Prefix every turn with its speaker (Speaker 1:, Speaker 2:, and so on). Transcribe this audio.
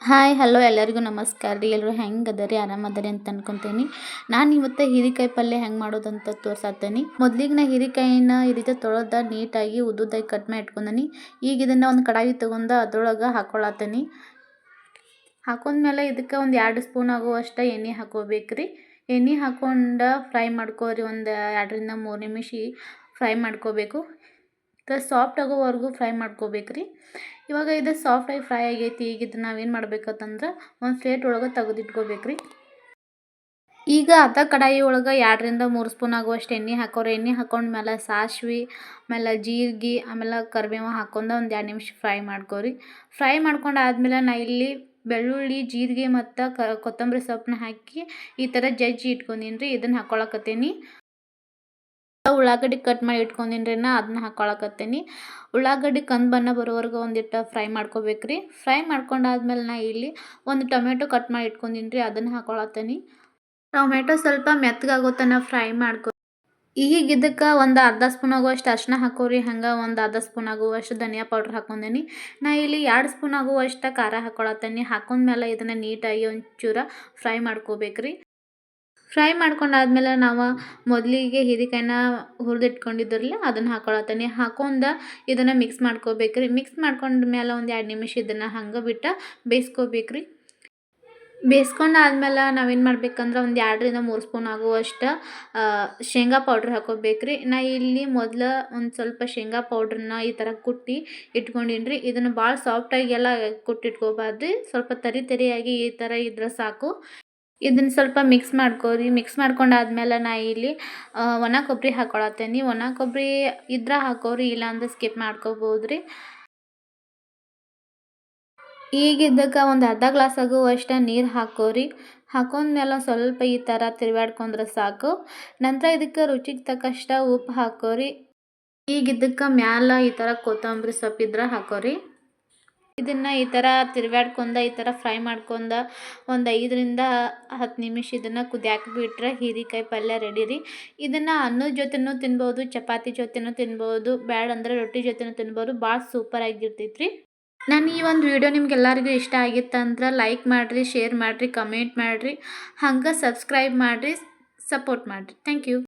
Speaker 1: Hi hello ಎಲ್ಲರಿಗೂ ನಮಸ್ಕಾರ ರೀ. ಎಲ್ಲರೂ ಹೆಂಗೆ ಅದರಿ ಆರಾಮದರಿ ಅಂತ ಅನ್ಕೊತೀನಿ. ನಾನು ಇವತ್ತು ಹೀರೆಕಾಯಿ ಪಲ್ಯ ಹೆಂಗೆ ಮಾಡೋದಂತ ತೋರ್ಸತ್ತೀನಿ. ಮೊದ್ಲಿಗೆ ನಾ ಹೀರೆಕಾಯಿನ ಈ ರೀತಿ ತೊಳೆದ ನೀಟಾಗಿ ಉದ್ದುದಾಗಿ ಕಟ್ ಮಾಡಿ ಇಟ್ಕೊಂಡನಿ. ಈಗ ಇದನ್ನು ಒಂದು ಕಡಾಯಿ ತೊಗೊಂಡು ಅದ್ರೊಳಗೆ ಹಾಕ್ಕೊಳತ್ತೀನಿ. ಹಾಕೊಂಡ್ಮೇಲೆ ಇದಕ್ಕೆ ಒಂದು 2 ಸ್ಪೂನ್ ಆಗುವಷ್ಟು ಎಣ್ಣೆ ಹಾಕೋಬೇಕ್ರಿ. ಎಣ್ಣೆ ಹಾಕ್ಕೊಂಡು ಫ್ರೈ ಮಾಡ್ಕೋರಿ. ಒಂದು 2ರಿಂದ 3 ನಿಮಿಷ ಫ್ರೈ ಮಾಡ್ಕೋಬೇಕು. ಇದು ಸಾಫ್ಟ್ ಆಗೋವರೆಗೂ ಫ್ರೈ ಮಾಡ್ಕೋಬೇಕ್ರಿ. ಇವಾಗ ಇದು ಸಾಫ್ಟಾಗಿ ಫ್ರೈ ಆಗೈತಿ. ಈಗ ಇದನ್ನ ನಾವೇನು ಮಾಡ್ಬೇಕಂತಂದ್ರೆ ಒಂದು ಪ್ಲೇಟ್ ಒಳಗೆ ತೆಗೆದಿಟ್ಕೋಬೇಕ್ರಿ. ಈಗ ಅದ ಕಡಾಯಿ ಒಳಗೆ 2ರಿಂದ 3 ಸ್ಪೂನ್ ಆಗುವಷ್ಟು ಎಣ್ಣೆ ಹಾಕೋರಿ. ಎಣ್ಣೆ ಹಾಕೊಂಡ್ಮೇಲೆ ಸಾಸಿವೆ, ಆಮೇಲೆ ಜೀರಿಗೆ, ಆಮೇಲೆ ಕರಿಬೇವು ಹಾಕೊಂಡು ಒಂದು 2 ನಿಮಿಷ ಫ್ರೈ ಮಾಡ್ಕೋರಿ. ಫ್ರೈ ಮಾಡ್ಕೊಂಡಾದ್ಮೇಲೆ ನಾ ಇಲ್ಲಿ ಬೆಳ್ಳುಳ್ಳಿ, ಜೀರಿಗೆ ಮತ್ತು ಕೊತ್ತಂಬರಿ ಸೊಪ್ಪನ್ನ ಹಾಕಿ ಈ ಥರ ಜಜ್ಜಿ ಇಟ್ಕೊಂಡೀನಿ ರೀ. ಇದನ್ನು ಹಾಕ್ಕೊಳಕತ್ತೀನಿ. ಉಳ್ಳಾಗಡ್ಡಿ ಕಟ್ ಮಾಡಿ ಇಟ್ಕೊಂಡಿನಿ ರೀ, ಅದನ್ನ ಹಾಕ್ಕೊಳಕತ್ತೀನಿ. ಉಳ್ಳಾಗಡ್ಡಿ ಕಂದು ಬಣ್ಣ ಬರೋವರೆಗೂ ಒಂದಿಟ್ಟು ಫ್ರೈ ಮಾಡ್ಕೋಬೇಕ್ರಿ. ಫ್ರೈ ಮಾಡ್ಕೊಂಡಾದ್ಮೇಲೆ ನಾ ಇಲ್ಲಿ ಒಂದು ಟೊಮೆಟೊ ಕಟ್ ಮಾಡಿ ಇಟ್ಕೊಂಡಿನಿ ರೀ, ಅದನ್ನು ಹಾಕ್ಕೊಳತ್ತೀನಿ. ಟೊಮೆಟೊ ಸ್ವಲ್ಪ ಮೆತ್ತಗಾಗೋ ತನಕ ಫ್ರೈ ಮಾಡ್ಕೊ. ಈಗ ಇದಕ್ಕೆ ಒಂದು ಅರ್ಧ ಸ್ಪೂನ್ ಆಗುವಷ್ಟು ಅರಿಶಿನ ಹಾಕೋರಿ. ಹಂಗೆ ಒಂದು ಅರ್ಧ ಸ್ಪೂನ್ ಆಗುವಷ್ಟು ಧನಿಯಾ ಪೌಡ್ರ್ ಹಾಕೊಂಡೇನಿ. ನಾ ಇಲ್ಲಿ 2 ಸ್ಪೂನ್ ಆಗುವಷ್ಟು ಖಾರ ಹಾಕ್ಕೊಳತ್ತೀನಿ. ಹಾಕೊಂಡ್ಮೇಲೆ ಇದನ್ನು ನೀಟಾಗಿ ಒಂಚೂರು ಫ್ರೈ ಮಾಡ್ಕೋಬೇಕ್ರಿ. ಫ್ರೈ ಮಾಡ್ಕೊಂಡಾದ್ಮೇಲೆ ನಾವು ಮೊದಲಿಗೆ ಹೀರೆಕಾಯಿನ ಹುರಿದಿಟ್ಕೊಂಡಿದ್ರಲ್ಲ ಅದನ್ನು ಹಾಕ್ಕೊಳತ್ತೀನಿ. ಹಾಕೊಂಡು ಇದನ್ನು ಮಿಕ್ಸ್ ಮಾಡ್ಕೋಬೇಕ್ರಿ. ಮಿಕ್ಸ್ ಮಾಡ್ಕೊಂಡ್ಮೇಲೆ ಒಂದು 2 ನಿಮಿಷ ಇದನ್ನು ಹಂಗೆ ಬಿಟ್ಟು ಬೇಯಿಸ್ಕೋಬೇಕ್ರಿ. ಬೇಯಿಸ್ಕೊಂಡಾದ್ಮೇಲೆ ನಾವೇನು ಮಾಡ್ಬೇಕಂದ್ರೆ ಒಂದು 2ರಿಂದ 3 ಸ್ಪೂನ್ ಆಗುವಷ್ಟು ಶೇಂಗಾ ಪೌಡ್ರ್ ಹಾಕೋಬೇಕ್ರಿ. ನಾ ಇಲ್ಲಿ ಮೊದಲು ಒಂದು ಸ್ವಲ್ಪ ಶೇಂಗಾ ಪೌಡ್ರನ್ನ ಈ ಥರ ಕುಟ್ಟಿ ಇಟ್ಕೊಂಡೀನಿ ರೀ. ಇದನ್ನು ಭಾಳ ಸಾಫ್ಟಾಗಿ ಎಲ್ಲ ಕುಟ್ಟಿಟ್ಕೋಬಾರ್ದು. ಸ್ವಲ್ಪ ತರಿಯಾಗಿ ಈ ಥರ ಇದ್ರೆ ಸಾಕು. ಇದನ್ನು ಸ್ವಲ್ಪ ಮಿಕ್ಸ್ ಮಾಡ್ಕೋರಿ. ಮಿಕ್ಸ್ ಮಾಡ್ಕೊಂಡಾದ್ಮೇಲೆ ನಾ ಇಲ್ಲಿ ಒಣ ಕೊಬ್ಬರಿ ಹಾಕ್ಕೊಳತ್ತೀನಿ. ಒಣ ಕೊಬ್ಬರಿ ಇದ್ರೆ ಹಾಕೋರಿ, ಇಲ್ಲಾಂದ್ರೆ ಸ್ಕಿಪ್ ಮಾಡ್ಕೋಬೋದು ರೀ. ಈಗ ಇದಕ್ಕೆ ಒಂದು ಅರ್ಧ ಗ್ಲಾಸ್ ಆಗುವಷ್ಟು ನೀರು ಹಾಕೋರಿ. ಹಾಕೊಂಡ್ಮೇಲೆ ಸ್ವಲ್ಪ ಈ ಥರ ತಿರುವಾಡ್ಕೊಂಡ್ರೆ ಸಾಕು. ನಂತರ ಇದಕ್ಕೆ ರುಚಿಗೆ ತಕ್ಕಷ್ಟು ಉಪ್ಪು ಹಾಕೋರಿ. ಈಗ ಇದಕ್ಕೆ ಮ್ಯಾಲೆ ಈ ಥರ ಕೊತ್ತಂಬರಿ ಸೊಪ್ಪಿದ್ರೆ ಹಾಕೋರಿ. ಇದನ್ನು ಈ ಥರ ತಿರುವಾಡ್ಕೊಂಡು ಈ ಥರ ಫ್ರೈ ಮಾಡ್ಕೊಂಡು ಒಂದು 5ರಿಂದ 10 ನಿಮಿಷ ಇದನ್ನು ಕುದಿಯಾಕೆ ಬಿಟ್ರೆ ಹೀರೆಕಾಯಿ ಪಲ್ಯ ರೆಡಿ ರೀ. ಇದನ್ನು ಅನ್ನದ ಜೊತೆನೂ ತಿನ್ಬೋದು, ಚಪಾತಿ ಜೊತೆನೂ ತಿನ್ಬೋದು, ಬ್ಯಾಡಂದ್ರೆ ರೊಟ್ಟಿ ಜೊತೆನೂ ತಿನ್ಬೋದು. ಭಾಳ ಸೂಪರಾಗಿರ್ತೈತೆ ರೀ. ನಾನು ಈ ಒಂದು ವಿಡಿಯೋ ನಿಮ್ಗೆಲ್ಲರಿಗೂ ಇಷ್ಟ ಆಗಿತ್ತಂದ್ರೆ ಲೈಕ್ ಮಾಡಿರಿ, ಶೇರ್ ಮಾಡಿರಿ, ಕಮೆಂಟ್ ಮಾಡಿರಿ, ಹಂಗೆ ಸಬ್ಸ್ಕ್ರೈಬ್ ಮಾಡಿರಿ, ಸಪೋರ್ಟ್ ಮಾಡಿರಿ. Thank you.